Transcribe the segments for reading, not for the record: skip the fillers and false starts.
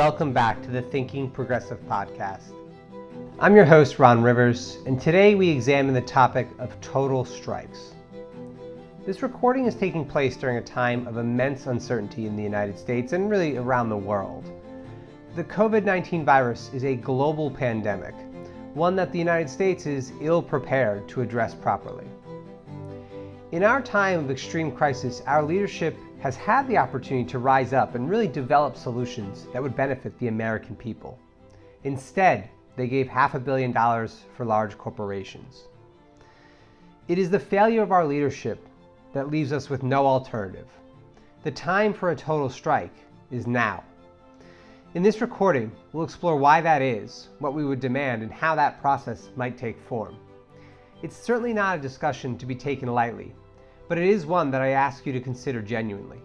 welcome back to the Thinking Progressive podcast. I'm your host, Ron Rivers, and today we examine the topic of total strikes. This recording is taking place during a time of immense uncertainty in the United States and really around the world. The COVID-19 virus is a global pandemic, one that the United States is ill-prepared to address properly. In our time of extreme crisis, our leadership has had the opportunity to rise up and really develop solutions that would benefit the American people. Instead, they gave $500 million for large corporations. It is the failure of our leadership that leaves us with no alternative. The time for a total strike is now. In this recording, we'll explore why that is, what we would demand, and how that process might take form. It's certainly not a discussion to be taken lightly, but it is one that I ask you to consider genuinely.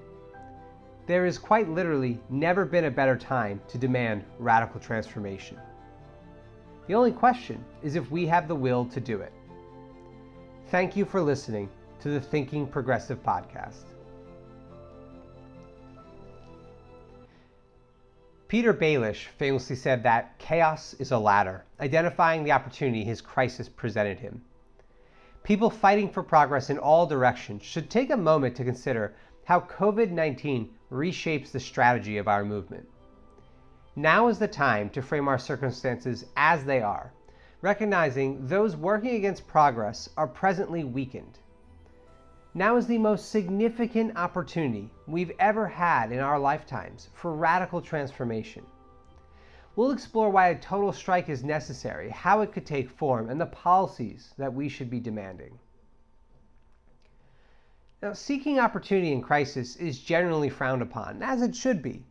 There has quite literally never been a better time to demand radical transformation. The only question is if we have the will to do it. Thank you for listening to the Thinking Progressive podcast. Peter Baelish famously said that chaos is a ladder, identifying the opportunity his crisis presented him. People fighting for progress in all directions should take a moment to consider how COVID-19 reshapes the strategy of our movement. Now is the time to frame our circumstances as they are, recognizing those working against progress are presently weakened. Now is the most significant opportunity we've ever had in our lifetimes for radical transformation. We'll explore why a total strike is necessary, how it could take form, and the policies that we should be demanding. Now, seeking opportunity in crisis is generally frowned upon, as it should be.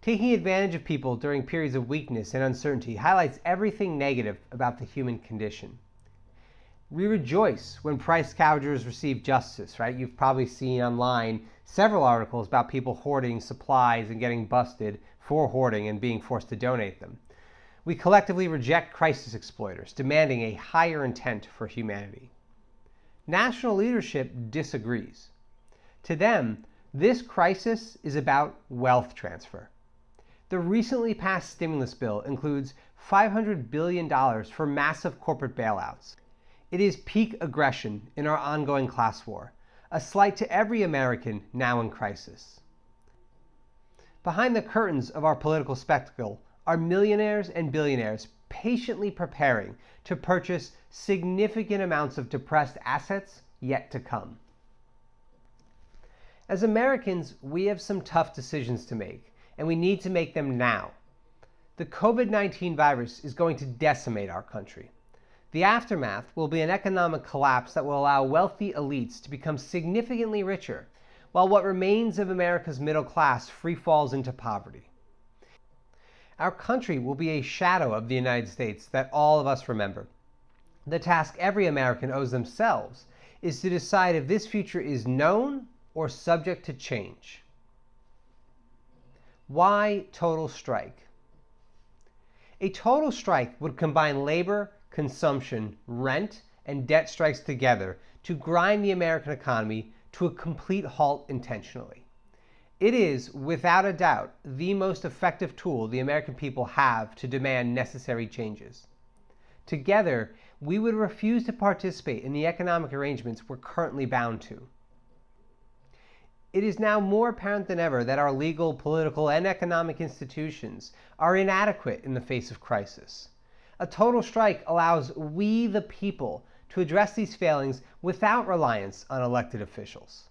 Taking advantage of people during periods of weakness and uncertainty highlights everything negative about the human condition. We rejoice when price gougers receive justice, right? You've probably seen online several articles about people hoarding supplies and getting busted for hoarding and being forced to donate them. We collectively reject crisis exploiters, demanding a higher intent for humanity. National leadership disagrees. To them, this crisis is about wealth transfer. The recently passed stimulus bill includes $500 billion for massive corporate bailouts. It is peak aggression in our ongoing class war, a slight to every American now in crisis. Behind the curtains of our political spectacle are millionaires and billionaires patiently preparing to purchase significant amounts of depressed assets yet to come. As Americans, we have some tough decisions to make, and we need to make them now. The COVID-19 virus is going to decimate our country. The aftermath will be an economic collapse that will allow wealthy elites to become significantly richer, while what remains of America's middle class free falls into poverty. Our country will be a shadow of the United States that all of us remember. The task every American owes themselves is to decide if this future is known or subject to change. Why total strike? A total strike would combine labor, consumption, rent, and debt strikes together to grind the American economy to a complete halt intentionally. It is, without a doubt, the most effective tool the American people have to demand necessary changes. Together, we would refuse to participate in the economic arrangements we're currently bound to. It is now more apparent than ever that our legal, political, and economic institutions are inadequate in the face of crisis. A total strike allows we, the people, to address these failings without reliance on elected officials.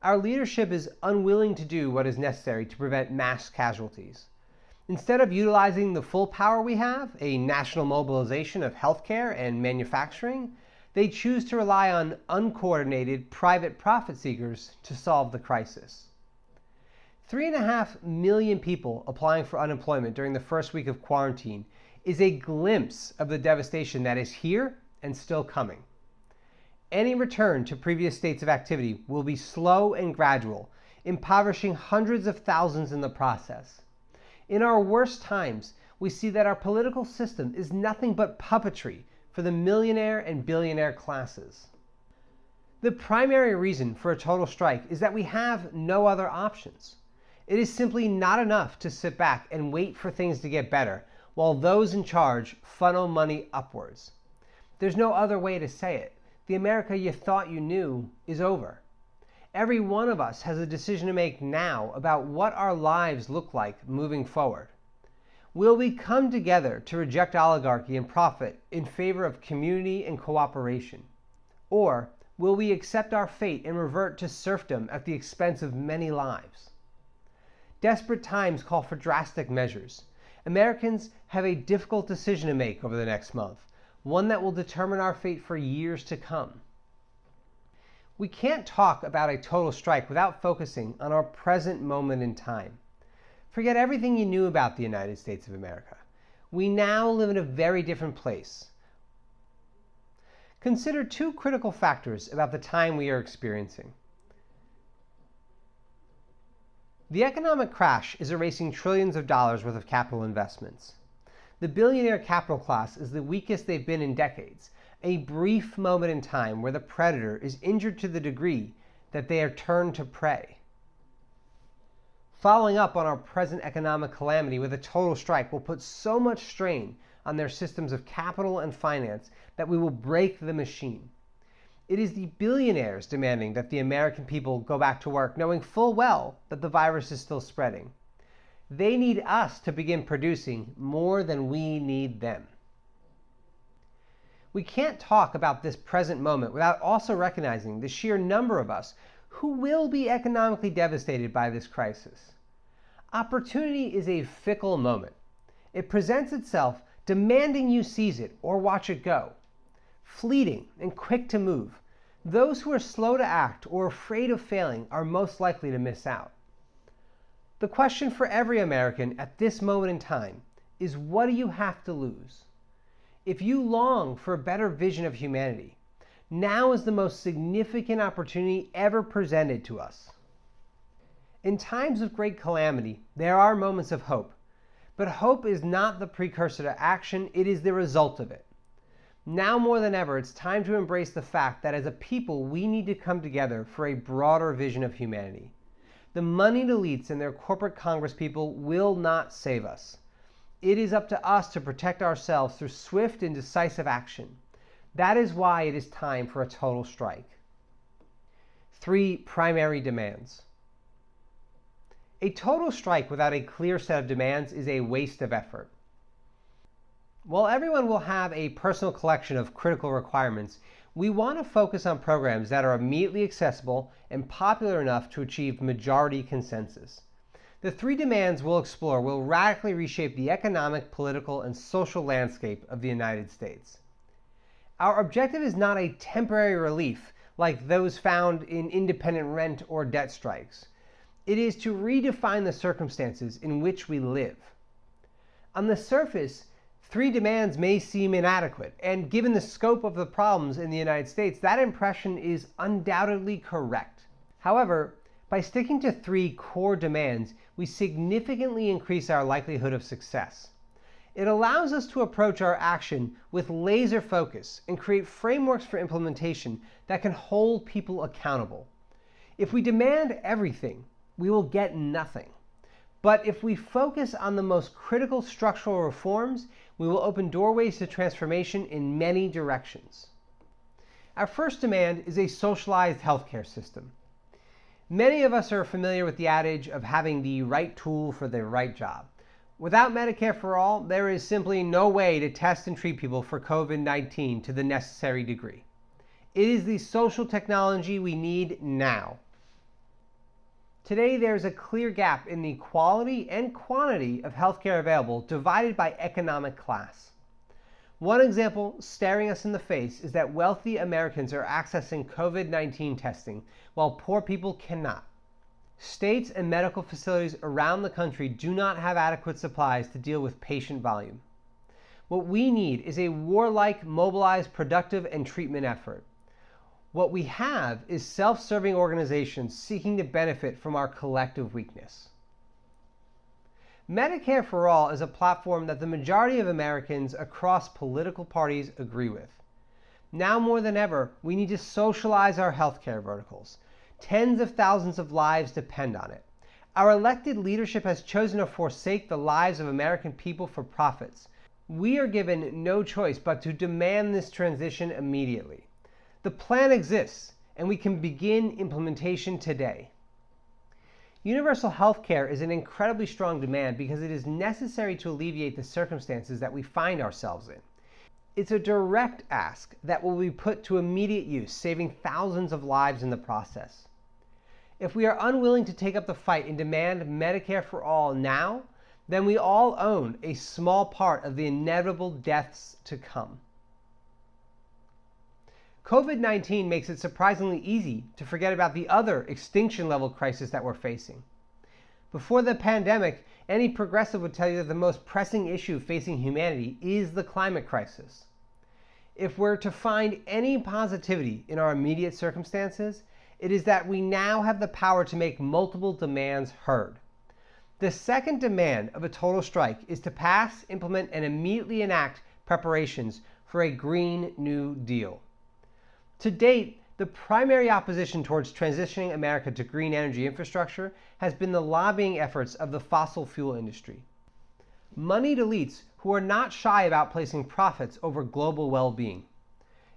Our leadership is unwilling to do what is necessary to prevent mass casualties. Instead of utilizing the full power we have, a national mobilization of healthcare and manufacturing, they choose to rely on uncoordinated private profit seekers to solve the crisis. 3.5 million people applying for unemployment during the first week of quarantine is a glimpse of the devastation that is here and still coming. Any return to previous states of activity will be slow and gradual, impoverishing hundreds of thousands in the process. In our worst times, we see that our political system is nothing but puppetry for the millionaire and billionaire classes. The primary reason for a total strike is that we have no other options. It is simply not enough to sit back and wait for things to get better while those in charge funnel money upwards. There's no other way to say it. The America you thought you knew is over. Every one of us has a decision to make now about what our lives look like moving forward. Will we come together to reject oligarchy and profit in favor of community and cooperation? Or will we accept our fate and revert to serfdom at the expense of many lives? Desperate times call for drastic measures. Americans have a difficult decision to make over the next month, one that will determine our fate for years to come. We can't talk about a total strike without focusing on our present moment in time. Forget everything you knew about the United States of America. We now live in a very different place. Consider two critical factors about the time we are experiencing. The economic crash is erasing trillions of dollars worth of capital investments. The billionaire capital class is the weakest they've been in decades, a brief moment in time where the predator is injured to the degree that they are turned to prey. Following up on our present economic calamity with a total strike will put so much strain on their systems of capital and finance that we will break the machine. It is the billionaires demanding that the American people go back to work, knowing full well that the virus is still spreading. They need us to begin producing more than we need them. We can't talk about this present moment without also recognizing the sheer number of us who will be economically devastated by this crisis. Opportunity is a fickle moment. It presents itself demanding you seize it or watch it go. Fleeting and quick to move, those who are slow to act or afraid of failing are most likely to miss out. The question for every American at this moment in time is, what do you have to lose? If you long for a better vision of humanity, now is the most significant opportunity ever presented to us. In times of great calamity, there are moments of hope, but hope is not the precursor to action, it is the result of it. Now more than ever, it's time to embrace the fact that as a people, we need to come together for a broader vision of humanity. The moneyed elites and their corporate congresspeople will not save us. It is up to us to protect ourselves through swift and decisive action. That is why it is time for a total strike. 3 primary demands. A total strike without a clear set of demands is a waste of effort. While everyone will have a personal collection of critical requirements, we want to focus on programs that are immediately accessible and popular enough to achieve majority consensus. The 3 demands we'll explore will radically reshape the economic, political, and social landscape of the United States. Our objective is not a temporary relief like those found in independent rent or debt strikes. It is to redefine the circumstances in which we live. On the surface, 3 demands may seem inadequate, and given the scope of the problems in the United States, that impression is undoubtedly correct. However, by sticking to 3 core demands, we significantly increase our likelihood of success. It allows us to approach our action with laser focus and create frameworks for implementation that can hold people accountable. If we demand everything, we will get nothing. But if we focus on the most critical structural reforms, we will open doorways to transformation in many directions. Our first demand is a socialized healthcare system. Many of us are familiar with the adage of having the right tool for the right job. Without Medicare for All, there is simply no way to test and treat people for COVID-19 to the necessary degree. It is the social technology we need now. Today, there is a clear gap in the quality and quantity of healthcare available, divided by economic class. One example staring us in the face is that wealthy Americans are accessing COVID-19 testing, while poor people cannot. States and medical facilities around the country do not have adequate supplies to deal with patient volume. What we need is a warlike, mobilized, productive, and treatment effort. What we have is self-serving organizations seeking to benefit from our collective weakness. Medicare for All is a platform that the majority of Americans across political parties agree with. Now more than ever, we need to socialize our healthcare verticals. Tens of thousands of lives depend on it. Our elected leadership has chosen to forsake the lives of American people for profits. We are given no choice but to demand this transition immediately. The plan exists, and we can begin implementation today. Universal health care is an incredibly strong demand because it is necessary to alleviate the circumstances that we find ourselves in. It's a direct ask that will be put to immediate use, saving thousands of lives in the process. If we are unwilling to take up the fight and demand Medicare for all now, then we all own a small part of the inevitable deaths to come. COVID-19 makes it surprisingly easy to forget about the other extinction-level crisis that we're facing. Before the pandemic, any progressive would tell you that the most pressing issue facing humanity is the climate crisis. If we're to find any positivity in our immediate circumstances, it is that we now have the power to make multiple demands heard. The second demand of a total strike is to pass, implement, and immediately enact preparations for a Green New Deal. To date, the primary opposition towards transitioning America to green energy infrastructure has been the lobbying efforts of the fossil fuel industry. Moneyed elites who are not shy about placing profits over global well-being.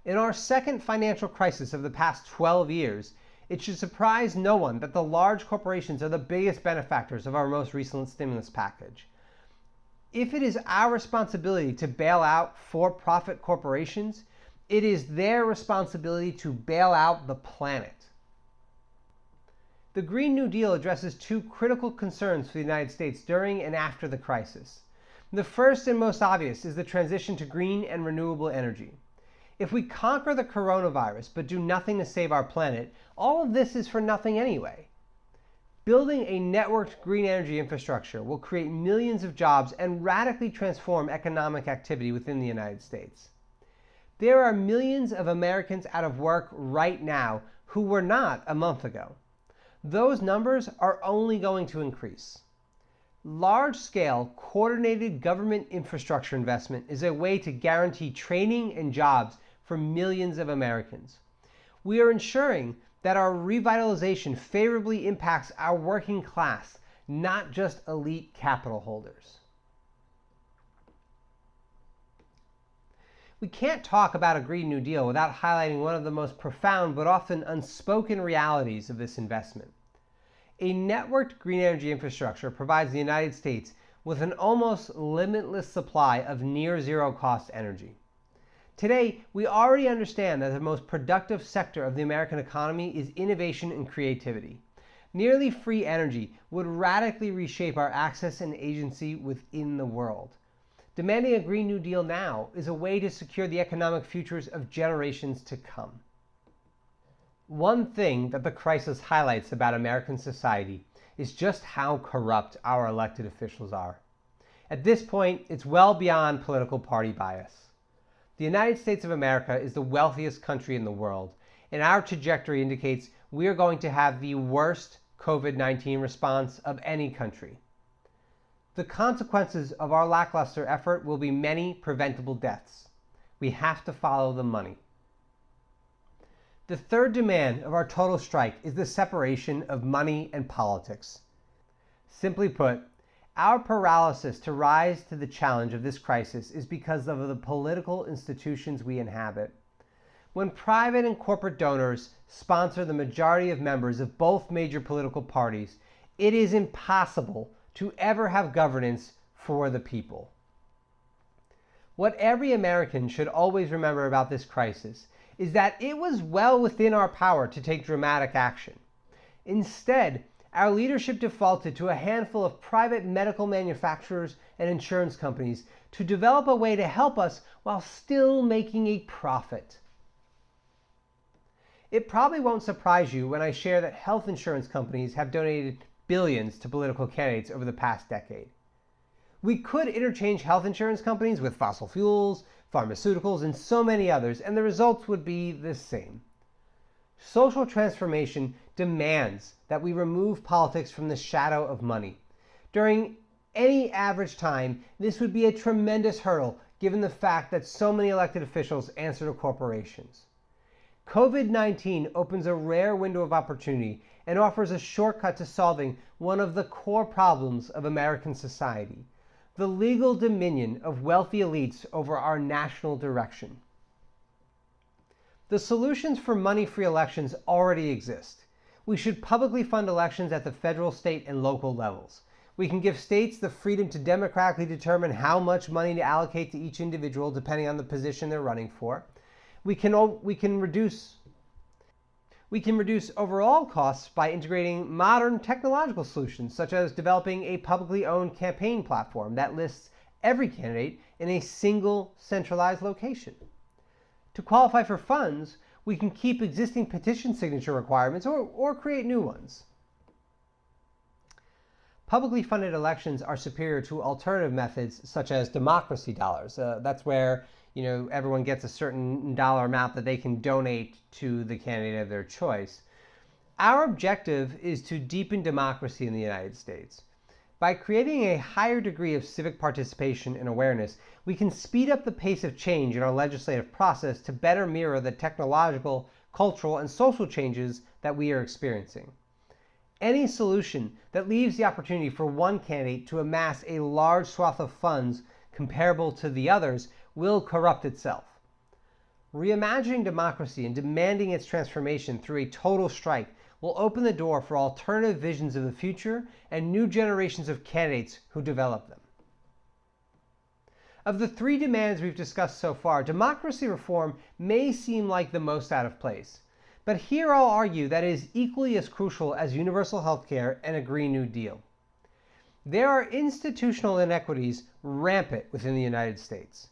In our second financial crisis of the past 12 years, it should surprise no one that the large corporations are the biggest benefactors of our most recent stimulus package. If it is our responsibility to bail out for-profit corporations, it is their responsibility to bail out the planet. The Green New Deal addresses two critical concerns for the United States during and after the crisis. The first and most obvious is the transition to green and renewable energy. If we conquer the coronavirus but do nothing to save our planet, all of this is for nothing anyway. Building a networked green energy infrastructure will create millions of jobs and radically transform economic activity within the United States. There are millions of Americans out of work right now who were not a month ago. Those numbers are only going to increase. Large-scale, coordinated government infrastructure investment is a way to guarantee training and jobs for millions of Americans. We are ensuring that our revitalization favorably impacts our working class, not just elite capital holders. We can't talk about a Green New Deal without highlighting one of the most profound but often unspoken realities of this investment. A networked green energy infrastructure provides the United States with an almost limitless supply of near-zero cost energy. Today, we already understand that the most productive sector of the American economy is innovation and creativity. Nearly free energy would radically reshape our access and agency within the world. Demanding a Green New Deal now is a way to secure the economic futures of generations to come. One thing that the crisis highlights about American society is just how corrupt our elected officials are. At this point, it's well beyond political party bias. The United States of America is the wealthiest country in the world, and our trajectory indicates we are going to have the worst COVID-19 response of any country. The consequences of our lackluster effort will be many preventable deaths. We have to follow the money. The third demand of our total strike is the separation of money and politics. Simply put, our paralysis to rise to the challenge of this crisis is because of the political institutions we inhabit. When private and corporate donors sponsor the majority of members of both major political parties, it is impossible to ever have governance for the people. What every American should always remember about this crisis is that it was well within our power to take dramatic action. Instead, our leadership defaulted to a handful of private medical manufacturers and insurance companies to develop a way to help us while still making a profit. It probably won't surprise you when I share that health insurance companies have donated billions to political candidates over the past decade. We could interchange health insurance companies with fossil fuels, pharmaceuticals, and so many others, and the results would be the same. Social transformation demands that we remove politics from the shadow of money. During any average time, this would be a tremendous hurdle given the fact that so many elected officials answer to corporations. COVID-19 opens a rare window of opportunity and offers a shortcut to solving one of the core problems of American society: the legal dominion of wealthy elites over our national direction. The solutions for money-free elections already exist. We should publicly fund elections at the federal, state, and local levels. We can give states the freedom to democratically determine how much money to allocate to each individual depending on the position they're running for. We can reduce overall costs by integrating modern technological solutions, such as developing a publicly owned campaign platform that lists every candidate in a single centralized location. To qualify for funds, we can keep existing petition signature requirements or create new ones. Publicly funded elections are superior to alternative methods such as democracy dollars. That's where everyone gets a certain dollar amount that they can donate to the candidate of their choice. Our objective is to deepen democracy in the United States. By creating a higher degree of civic participation and awareness, we can speed up the pace of change in our legislative process to better mirror the technological, cultural, and social changes that we are experiencing. Any solution that leaves the opportunity for one candidate to amass a large swath of funds comparable to the others will corrupt itself. Reimagining democracy and demanding its transformation through a total strike will open the door for alternative visions of the future and new generations of candidates who develop them. Of the three demands we've discussed so far, democracy reform may seem like the most out of place. But here I'll argue that it is equally as crucial as universal health care and a Green New Deal. There are institutional inequities rampant within the United States.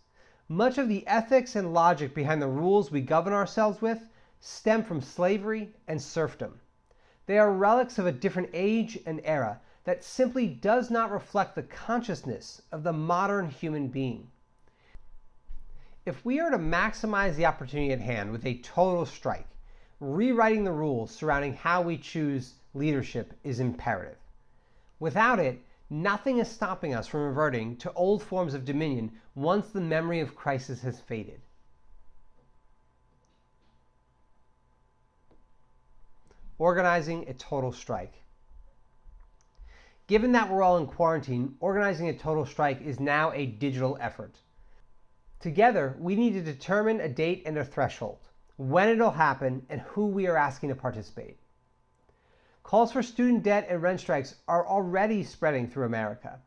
Much of the ethics and logic behind the rules we govern ourselves with stem from slavery and serfdom. They are relics of a different age and era that simply does not reflect the consciousness of the modern human being. If we are to maximize the opportunity at hand with a total strike, rewriting the rules surrounding how we choose leadership is imperative. Without it, nothing is stopping us from reverting to old forms of dominion once the memory of crisis has faded. Organizing a total strike. Given that we're all in quarantine, organizing a total strike is now a digital effort. Together, we need to determine a date and a threshold, when it'll happen, and who we are asking to participate. Calls for student debt and rent strikes are already spreading through America.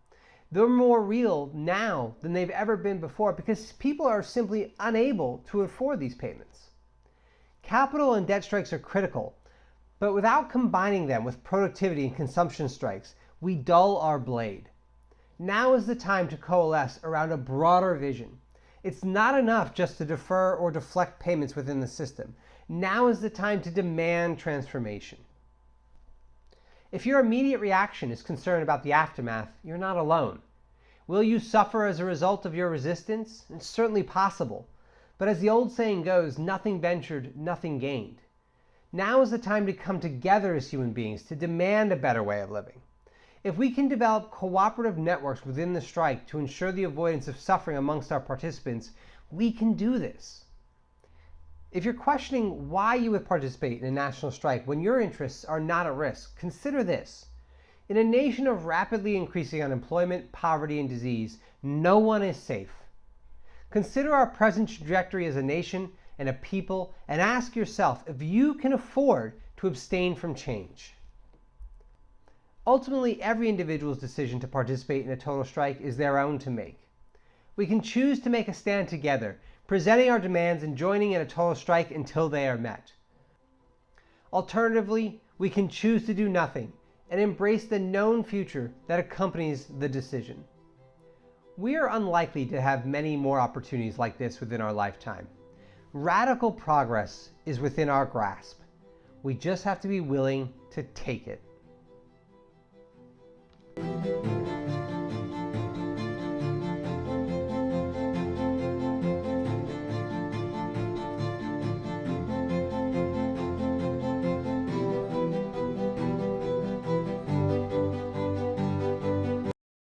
They're more real now than they've ever been before because people are simply unable to afford these payments. Capital and debt strikes are critical, but without combining them with productivity and consumption strikes, we dull our blade. Now is the time to coalesce around a broader vision. It's not enough just to defer or deflect payments within the system. Now is the time to demand transformation. If your immediate reaction is concerned about the aftermath, you're not alone. Will you suffer as a result of your resistance? It's certainly possible. But as the old saying goes, nothing ventured, nothing gained. Now is the time to come together as human beings to demand a better way of living. If we can develop cooperative networks within the strike to ensure the avoidance of suffering amongst our participants, we can do this. If you're questioning why you would participate in a national strike when your interests are not at risk, consider this. In a nation of rapidly increasing unemployment, poverty, and disease, no one is safe. Consider our present trajectory as a nation and a people and ask yourself if you can afford to abstain from change. Ultimately, every individual's decision to participate in a total strike is their own to make. We can choose to make a stand together, presenting our demands and joining in a total strike until they are met. Alternatively, we can choose to do nothing and embrace the known future that accompanies the decision. We are unlikely to have many more opportunities like this within our lifetime. Radical progress is within our grasp. We just have to be willing to take it.